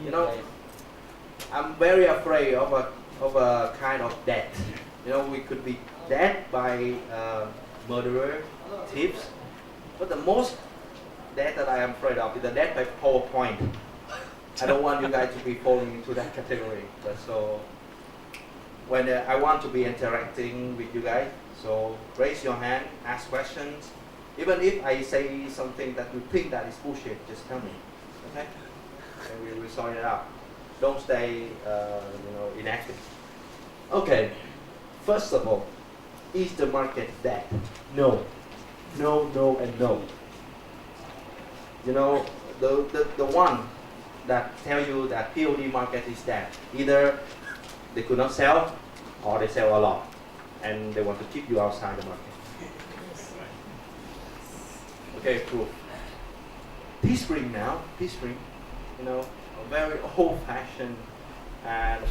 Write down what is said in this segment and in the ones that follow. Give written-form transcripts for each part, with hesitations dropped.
You know, I'm very afraid of a kind of death. You know, we could be dead by murderer, thieves, but the most death that I am afraid of is the death by PowerPoint. I don't want you guys to be falling into that category. But so when I want to be interacting with you guys, so raise your hand, ask questions. Even if I say something that you think that is bullshit, just tell me, okay? And we will sort it out. Don't stay, inactive. Okay. First of all, is the market dead? No, no, and no. You know, the one that tell you that POD market is dead, either they could not sell or they sell a lot, and they want to keep you outside the market. Okay, proof. Teespring now, Teespring, you know, a very old-fashioned, and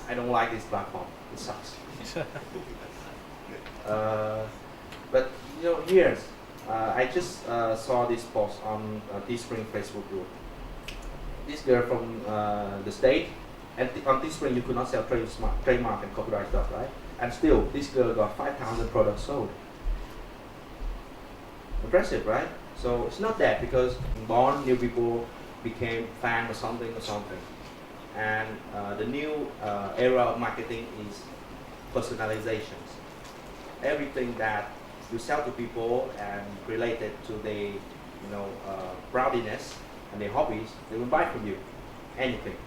I don't like this platform. It sucks. But you know, here's I just saw this post on Teespring Facebook group. This girl from the state, and on Teespring you could not sell trademark and copyright stuff, right? And still, this girl got 5,000 products sold. Impressive, right? So it's not that because born new people became fan or something. And the new era of marketing is personalizations. Everything that you sell to people and related to their, proudness and their hobbies, they will buy from you. Anything.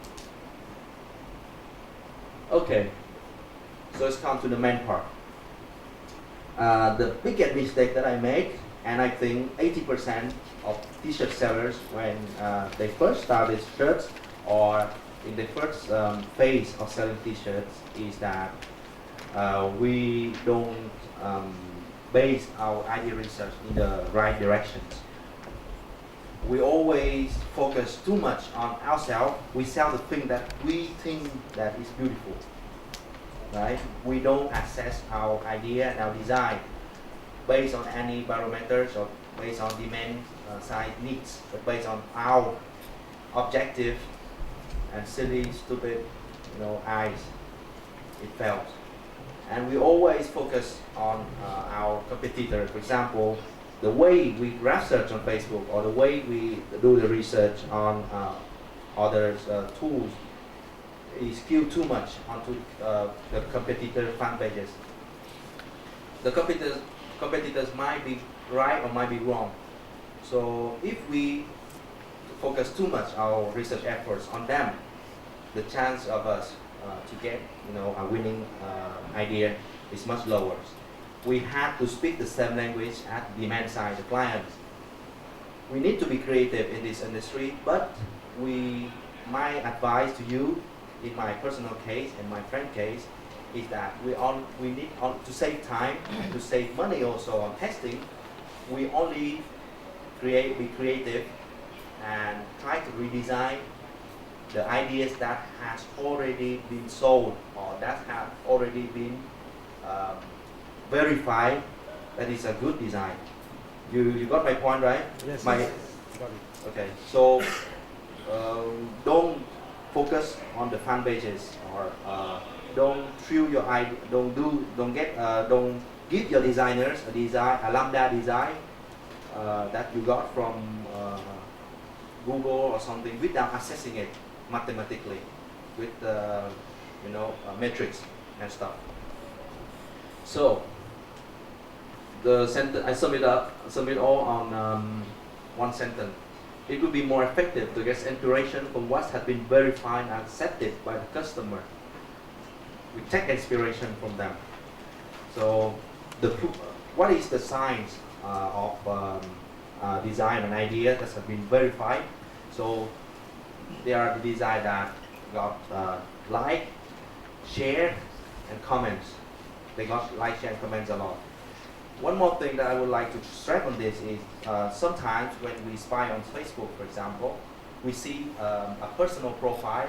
Okay. So let's come to the main part. The biggest mistake that I make, and I think 80% of t-shirt sellers when they first start these shirts or in the first phase of selling t-shirts is that we don't base our idea research in the right directions. We always focus too much on ourselves. We sell the thing that we think that is beautiful, right? We don't assess our idea and our design based on any barometers or based on demand side needs, but based on our objective and silly, stupid, eyes. It fails. And we always focus on our competitor. For example, the way we graph search on Facebook or the way we do the research on other tools is skewed too much onto the competitor fan pages. The competitors might be right or might be wrong. So if we focus too much our research efforts on them, the chance of us to get a winning idea is much lower. We have to speak the same language at the demand side, the clients. We need to be creative in this industry, but my advice to you, in my personal case and my friend case, is that we need to save time and to save money also on testing. We only be creative and try to redesign the ideas that has already been sold or that have already been verified that is a good design. You got my point, right? Yes. Got it. Okay. So don't focus on the fan pages or don't thrill your idea. Don't give your designers a lambda design that you got from Google or something without assessing it mathematically with metrics and stuff. So the sentence I sum it all on one sentence. It would be more effective to get inspiration from what has been verified and accepted by the customer. We take inspiration from them. So what is the science of design and idea that has been verified? So they are the design that got like, share, and comments. They got like, share, and comments a lot. One more thing that I would like to stress on this is sometimes when we spy on Facebook, for example, we see a personal profile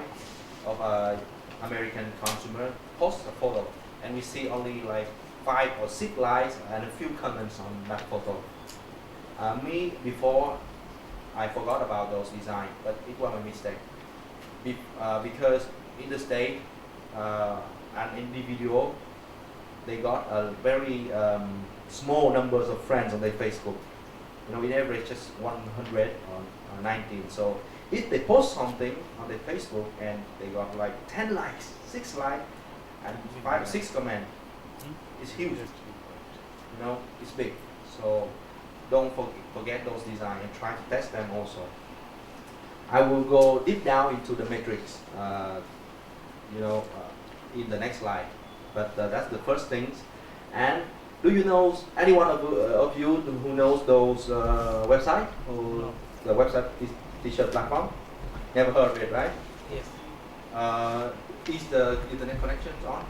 of an American consumer post a photo, and we see only like 5 or 6 likes and a few comments on that photo. Me, before, I forgot about those designs, but it was a mistake. Because in the state, an individual, they got a very small numbers of friends on their Facebook. You know, in average just 100 or 19. So if they post something on their Facebook and they got like 10 likes, 6 likes, and 5 or 6 comments, it's huge. You know, it's big. So don't forget those designs and try to test them also. I will go deep down into the metrics, you know, in the next slide. But that's the first things. And do you know anyone of you who knows those website? No. The website t-shirt platform? Never heard of it, right? Yes. Is the internet connection on?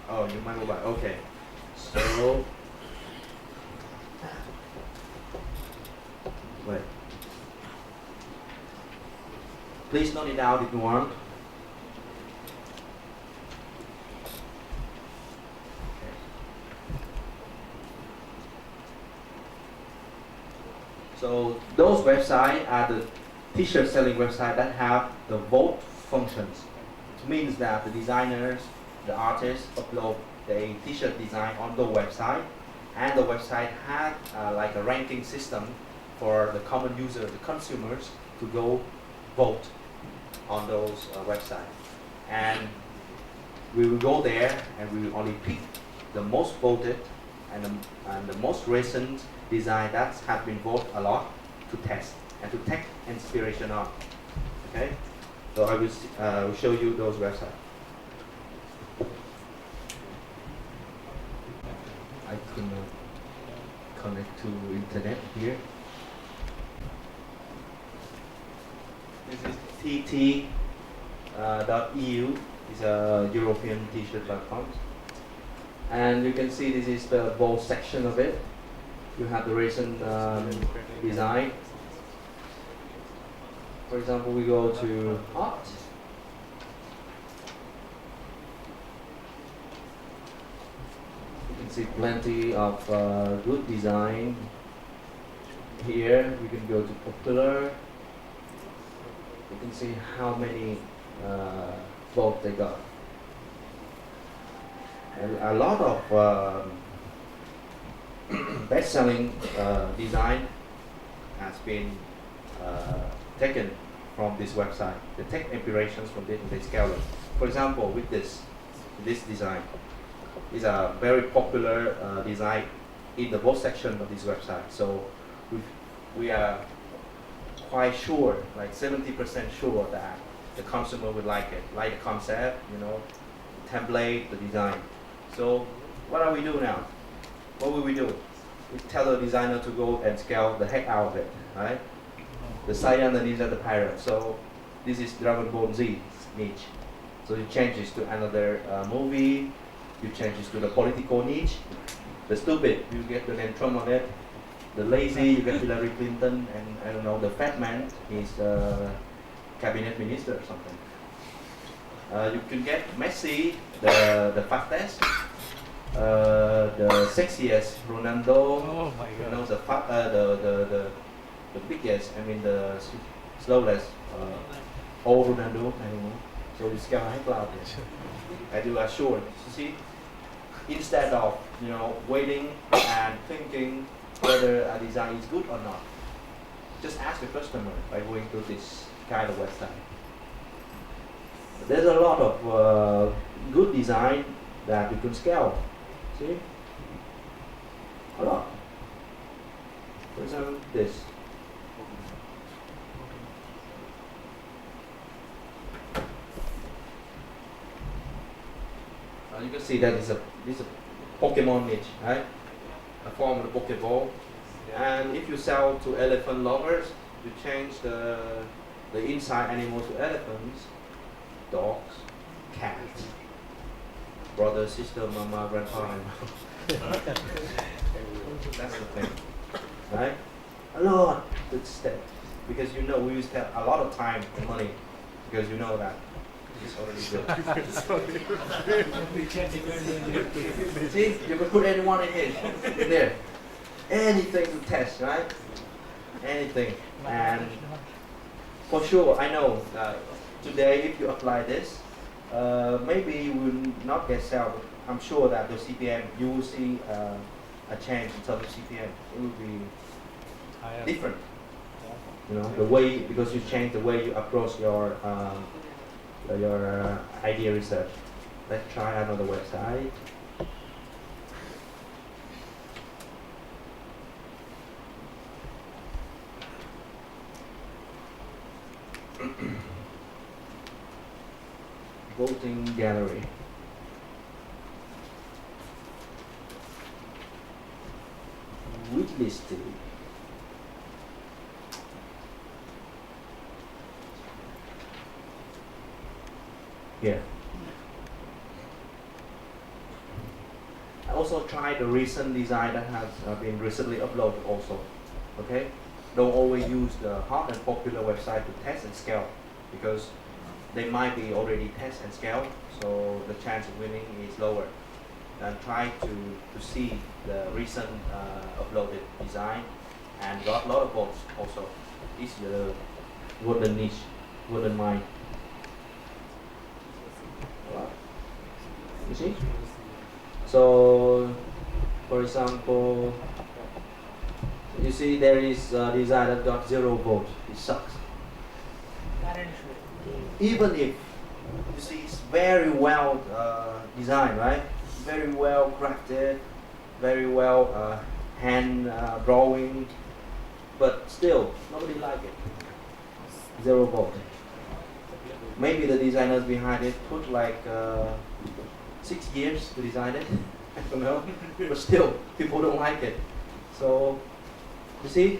Oh, you might mobile. Okay. So wait. Please note it down if you want. So those websites are the t-shirt selling websites that have the vote functions. It means that the designers, the artists upload their t-shirt design on the website, and the website has like a ranking system for the common users, the consumers, to go vote on those websites. And we will go there and we will only pick the most voted and the most recent design that has been voted a lot to test and to take inspiration on. Okay, so I will show you those websites. I can connect to internet here. This is tt.eu. It's a European t-shirt platform. And you can see this is the bold section of it. You have the recent design. For example, we go to art. You can see plenty of good design. Here we can go to popular. You can see how many votes they got. And a lot of best-selling design has been taken from this website. They take inspirations from it and they scale it. For example, with this design is a very popular design in the vote section of this website. So we are quite sure, like 70% sure that the consumer would like it, like the concept, you know, template, the design. So what are we doing now? What will we do? We tell the designer to go and scale the heck out of it, right? The Saiyan, the Ninja, the Pirate. So this is Dragon Ball Z niche. So you change this to another movie. You change this to the political niche. The stupid, you get Donald Trump on it. The lazy, you get Hillary Clinton, and I don't know, the fat man is cabinet minister or something. You can get Messi, the fastest, the sexiest Ronaldo, Oh my you god. know, the biggest, I mean the slowest, old Ronaldo, I don't know. So it's kind of high cloud. I do assure, you see, instead of, you know, waiting and thinking whether a design is good or not, just ask the customer by going to this kind of website. There's a lot of good design that you can scale. See? A lot. For example, this. You can see that this is a Pokemon niche, right? A form of the Pokeball. And if you sell to elephant lovers, you change the inside animal to elephants, dogs, cats, brother, sister, mama, grandpa, and that's the thing, right? A lot good step, because you know we used to have a lot of time and money, because you know that it's already good. See, you can put anyone in there, anything to test, right? Anything, and For sure, I know. Today, if you apply this, maybe you will not get sale, but I'm sure that the CPM, you will see a change in terms of CPM. It will be different. You know, the way, because you change the way you approach your idea research. Let's try another website. Voting gallery. Witlisting. Here. I also tried the recent design that has been recently uploaded also. Okay? Don't always use the hot and popular website to test and scale, because they might be already test and scale, so the chance of winning is lower. And try to see the recent uploaded design and got a lot of votes also. It's the golden niche, golden mine. You see? So, for example, you see there is a design that got 0 votes. It sucks. Even if you see it's very well designed, right? Very well crafted, very well hand drawing, but still nobody like it. 0 vote. Maybe the designers behind it put like 6 years to design it. I don't know, but still people don't like it. So you see,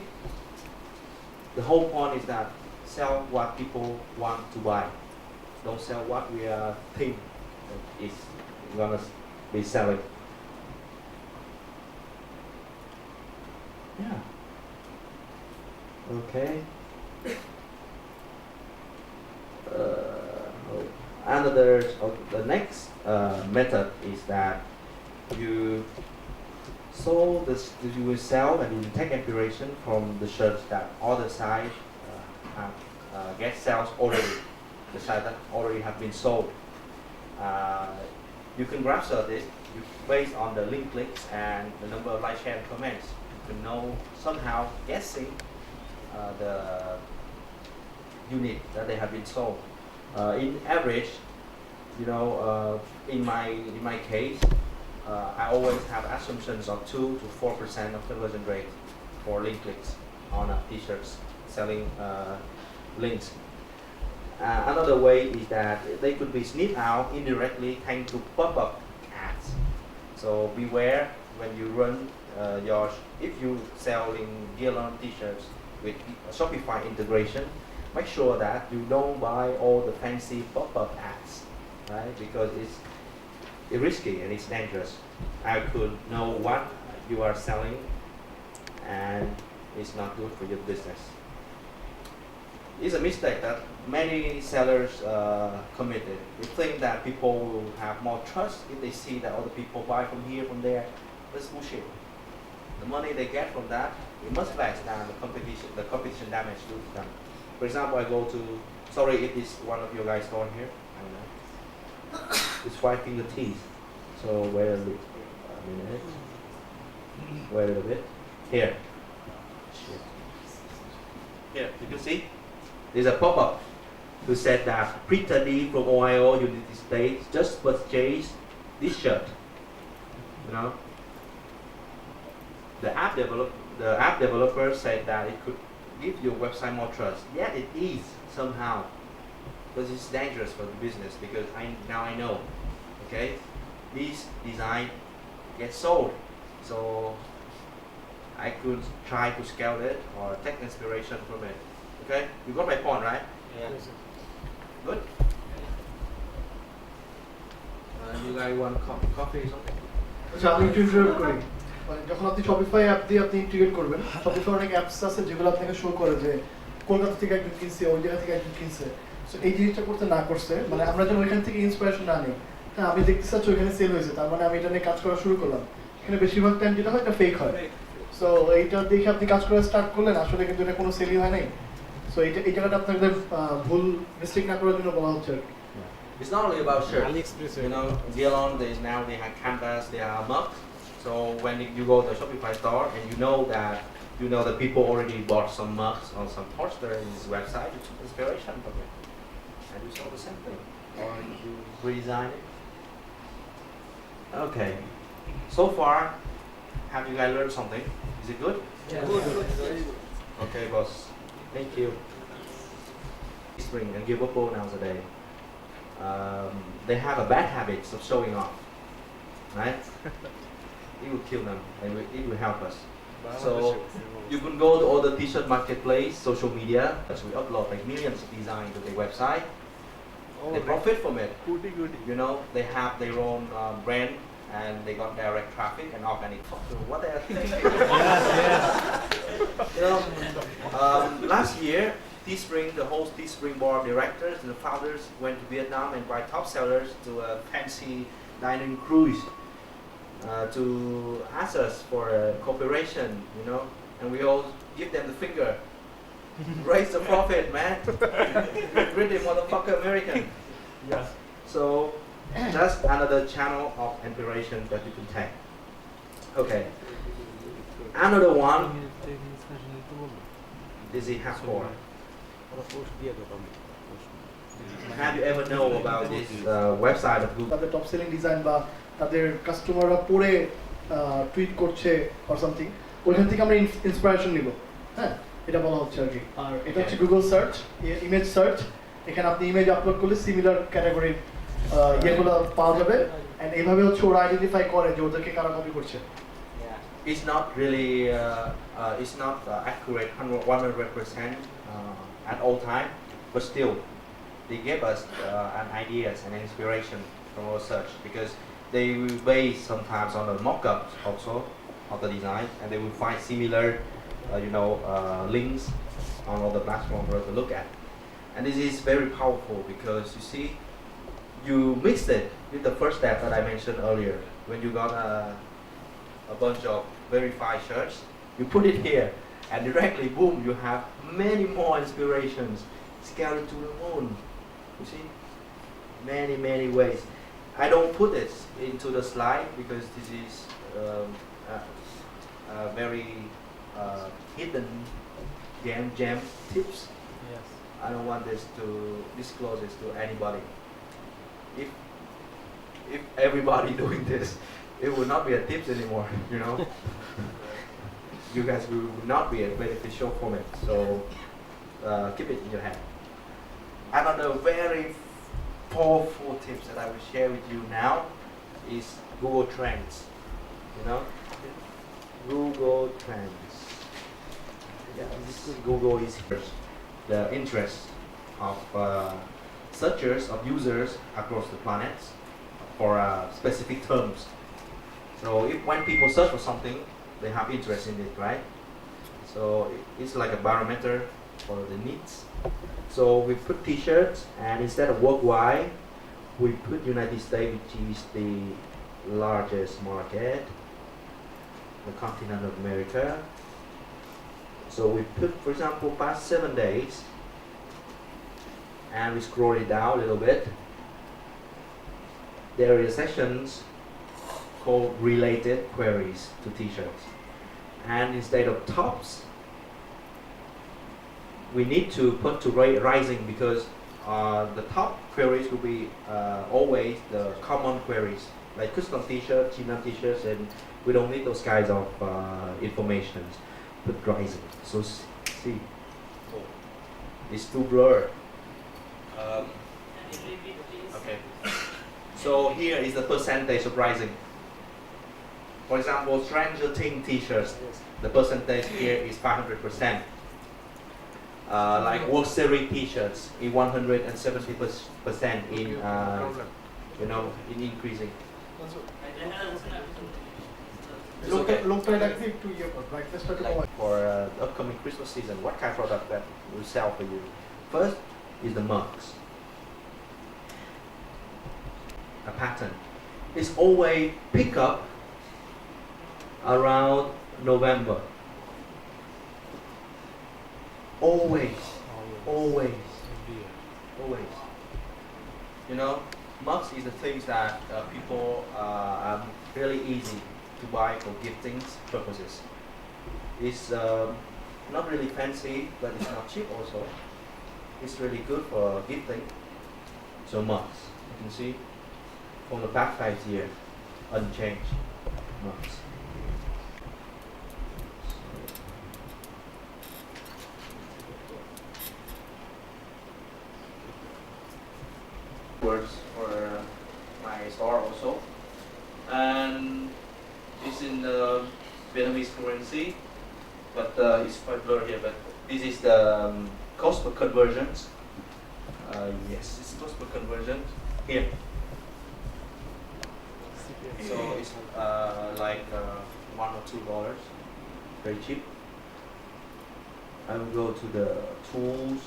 the whole point is that sell what people want to buy. Don't sell what we think is gonna be selling. Yeah. Okay. The next method is that you will sell and you take inspiration from the search that other sites have get sales already. The site that already have been sold. You can graph search it based on the link clicks and the number of like, share, and comments. You can know somehow guessing the unit that they have been sold. In average, you know, in my case, I always have assumptions of 2 to 4% of conversion rate for link clicks on t-shirts selling links. Another way is that they could be snipped out indirectly thanks to pop-up ads. So beware when you run if you selling GearLaunch t-shirts with Shopify integration, make sure that you don't buy all the fancy pop-up ads, right? Because it's risky and it's dangerous. I could know what you are selling and it's not good for your business. It's a mistake that many sellers committed. We think that people will have more trust if they see that other people buy from here, from there. That's bullshit. The money they get from that, it much less than the competition damage to them. For example, I go to, sorry if it's one of your guys store here. I don't know. It's wiping the teeth. So wait a minute. Wait a little bit. Here. Shit. Here, you can see? There's a pop-up who said that Peter D from Ohio, United States, just purchased this shirt. You know, the app developer said that it could give your website more trust. Yeah, it is somehow, because it's dangerous for the business. Because now I know, okay, this design gets sold, so I could try to scale it or take inspiration from it. Okay, you got my point, right? Yeah. Good. You guys want coffee or something? আচ্ছা আমি একটু interview করি মানে যখন আপনি Shopify app দিয়ে আপনি integrate করবেন শপিফাই অনেক অ্যাপস আছে যেগুলো আপনাকে শো করে যে কলকাতা থেকে একজন কিনছে ওই জায়গা থেকে একজন কিনছে সো এই জিনিসটা করতে না করছে মানে আমরা যখন ওইখান থেকে ইন্সপিরেশন না নিই হ্যাঁ আমি দেখতে চাচ্ছি ওইখানে সেল হয়েছে তার মানে আমি এটা নিয়ে কাজ করা শুরু করলাম এখানে বেশিরভাগ টাইম যেটা হয় এটা ফেক হয় সো এইটা দেখে আপনি কাজ করা স্টার্ট করলেন আসলে কিন্তু এটা কোনো সেলই হয় নাই সো সো এই জায়গাটা আপনাদের ভুল মিস্টেক না করার জন্য বলা হচ্ছে আর কি। It's not only about shirts. AliExpress. You know, GearLaunch, now they have canvas, they have mugs. So when you go to the Shopify store and you know that people already bought some mugs or some poster in this website, you took inspiration from it. And you sell the same thing. Or you redesign it. Okay. So far, have you guys learned something? Is it good? Yeah. Good. Okay, boss. Thank you. Spring and give up all nowadays. They have a bad habit of showing off, right? It will kill them. It will help us. So you can go to all the t-shirt marketplace, social media. As we upload like millions of designs to their website, they profit from it. Goody. You know, they have their own brand and they got direct traffic and organic. What they are thinking? Yes. You know, last year, Teespring, the whole Teespring board of directors and the founders went to Vietnam and buy top sellers to a fancy dining cruise to ask us for a cooperation, you know, and we all give them the finger. Raise the profit, man. Really, motherfucker, American. Yes. So, just another channel of inspiration that you can take. Okay. Another one is the hardcore. Have you ever know about this website of Google? তাদের top selling design বা তাদের কাস্টমাররা পরে tweet করছে or something, ওইখান থেকে আমরা inspiration নিব, হ্যাঁ, এটা বলা হচ্ছে আর কি। আর এটা হচ্ছে গুগল সার্চ, ইমেজ সার্চ। এখানে আপনি ইমেজ আপলোড করলে সিমিলার ক্যাটাগরির ইয়েগুলো পাওয়া যাবে, এন্ড এইভাবে হচ্ছে ওরা আইডেন্টিফাই করে যে ওদেরকে কারা কপি করছে। It's not really, it's not accurate 100% at all time, but still, they gave us an ideas and inspiration from our search because they will base sometimes on the mock-ups also of the design, and they will find similar, links on all the platforms for us to look at. And this is very powerful because you see, you mixed it with the first step that I mentioned earlier. When you got a bunch of verified shirts, you put it here, and directly, boom, you have many more inspirations scattered to the moon. You see, many ways. I don't put it into the slide because this is very hidden gem tips. Yes. I don't want this to disclose this to anybody. If everybody doing this, it will not be a tips anymore, you know. You guys will not be beneficial from it, so keep it in your head. Another very powerful tips that I will share with you now is Google Trends. You know, Google Trends. Yeah, Google is the interest of searchers, of users across the planet for specific terms. So when people search for something, they have interest in it, right? So it's like a barometer for the needs. So we put t-shirts, and instead of worldwide, we put United States, which is the largest market, the continent of America. So we put, for example, past 7 days, and we scroll it down a little bit. There are sections called related queries to t-shirts, and instead of tops, we need to put to rising because the top queries will be always the common queries like custom t-shirts, China t-shirts, and we don't need those kinds of information. Put rising. So see, it's too blurred. Okay. So here is the percentage of rising. For example, Stranger Things t-shirts, the percentage here is 500%. Like World Series t-shirts in 170% in in increasing. লোকটা রাখতে একটু ইয়ে কর, ব্রাইটনেসটা একটু Like কমাই। for the upcoming Christmas season, what kind of product that will sell for you? First is the mugs. A pattern. It's always pick up around November. Always. always. Always. You know, mugs is the things that people are really easy to buy for gifting purposes. It's not really fancy, but it's not cheap also. It's really good for gifting. So mugs, you can see from the back side here, unchanged mugs. Works for my store also, and it's in the Vietnamese currency, but it's quite blurred here. But this is the cost per conversions. Yes, it's cost per conversion here. So it's like $1 or $2, very cheap. I will go to the tools.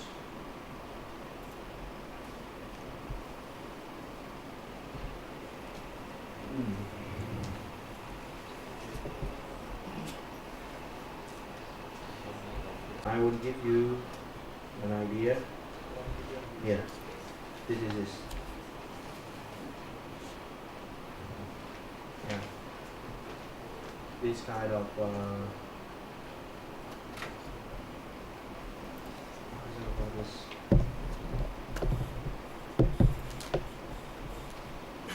I will give you an idea. Yeah, this is this. Yeah, this kind of what is it about this?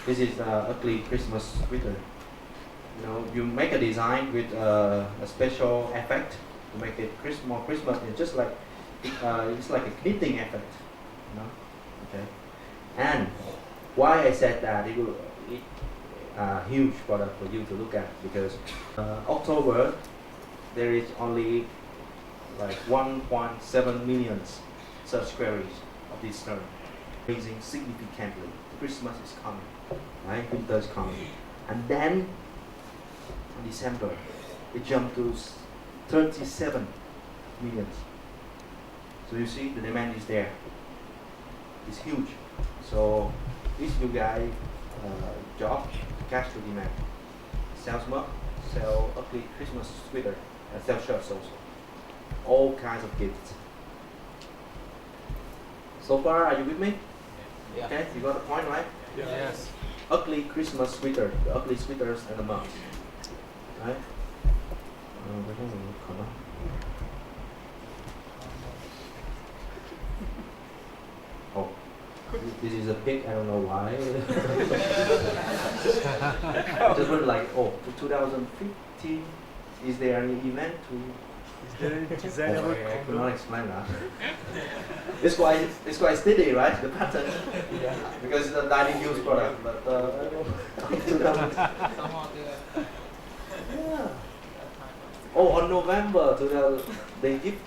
This is the ugly Christmas sweater. You know, you make a design with a special effect to make it more Christmas. It's just like it's like a knitting effect, you know. Okay. And why I said that it huge product for you to look at, because October there is only like 1.7 million such queries of this term, raising significantly. Christmas is coming, right? Winter is coming, and then in December it jumped to 37 million. So you see the demand is there. It's huge. So this new guy job to catch the demand. Sells mug, sell ugly Christmas sweater, and sell shirts also. All kinds of gifts. So far, are you with me? Yeah. Okay, you got the point, right? Yeah. Yes. Ugly Christmas sweater, the ugly sweaters and the mugs. Right? Oh, this is a pig, I don't know why. I just went like, oh, 2015, is there any event to... Is there Oh, I could not explain that. It's quite steady, right? The pattern. Yeah. Because it's a daily use product, but I don't know. Yeah. Oh, on November 2000, they give